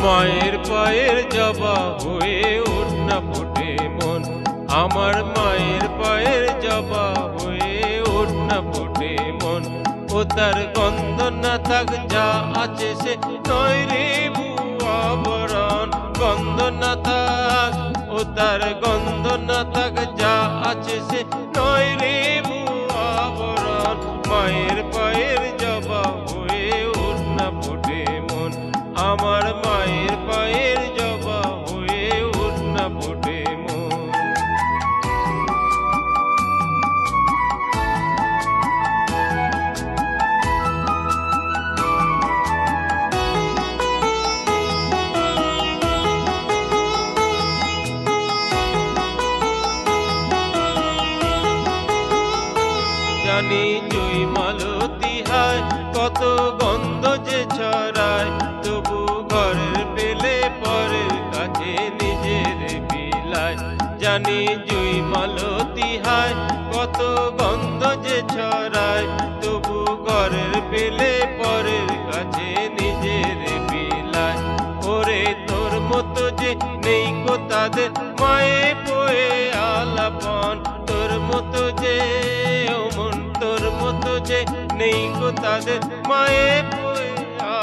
মায়ের পায়ের জবা হয়ে ওঠ না ফোটে মন, আমার মায়ের পায়ের জবা হয়ে ওঠ না ফোটে মন। ও তার গন্ধ না থাক যা আছে সে নয় রে আবরণ, গন্ধ না থাক ও তার গন্ধ না থাক যা আছে সে নয় রে আবরণ। মায়ের পায়ের জবা হয়ে ওঠ না ফোটে মন, আমার মায়ের পায়ের জবা হয়ে ওঠ না ফোটে মন। জানি জুই মালতী হায় কত গন্ধ যে ছড়ায়, তবু ঘরের পেলে পরের কাছে নিজের বিলায়। জানি জুই মালতী হায় কত গন্ধ যে ছড়ায়, তবু ঘরের পেলে পরের কাছে নিজের বিলায়। ওরে তোর মতো যে নেই কো তাদের মায়ে বয়ে আলাপন, তোর মতো যে তোর মতো যে নেই কো তাদের মায়ে বয়ে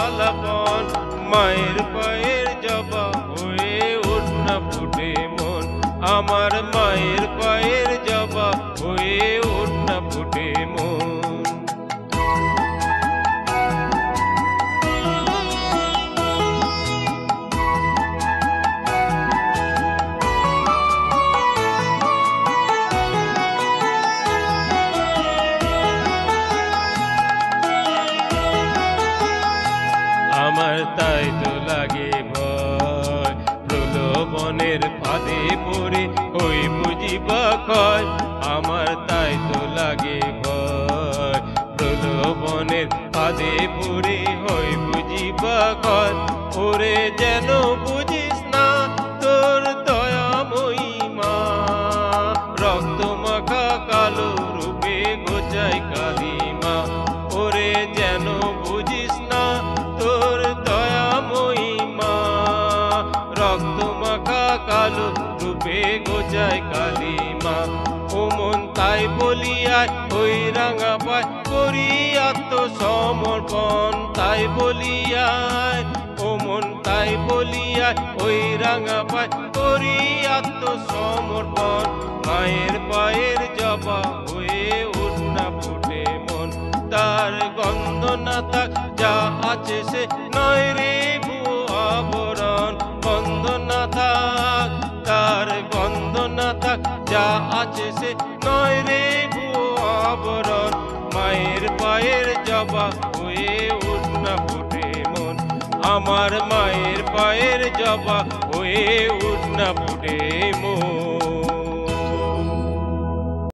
আলাপন। মায়ের পায়ের জবা হয়ে ওঠ না ফোটে মন, আমার মায়ের পায়ের জবা হয়ে ওঠ না ফোটে মন। আমার তাই তো লাগে ভয়, প্রলোভনের ফাঁদে পড়ে ওই বুঝিবা ক্ষয়। আমার তাই তো লাগে ভয়, প্রলোভনের ফাঁদে পড়ে ওই বুঝিবা ক্ষয়। ওরে যেন বুঝিস না তোর দয়াময়ী মা, রক্ত মাখা কালো রূপে গোচাই কালিমা। ওরে যেন বুঝিস না তোর দয়াময়ী মা, রক্ত মাখা কালো রূপে গোচাই কালিমা। ও মন তাই বলিয়ায় ওই রাঙা পায় করি আত্মসমর্পণ, তাই বলিয়ায় ও মন তাই বলিয়ায় ওই রাঙা পায় করি আত্মসমর্পণ। মায়ের পায়ের জবা হয়ে ওঠ না ফোটে মন, তার গন্ধ না থাক যা আছে সে নয় রে আবরণ। গন্ধ না থাক তার গন্ধ না থাক যা আছে সে নয় রে আবরণ। মায়ের পায়ের জবা হয়ে ওঠ না ফোটে মন, আমার মায়ের পায়ের জবা হয়ে ওঠ না ফোটে মন।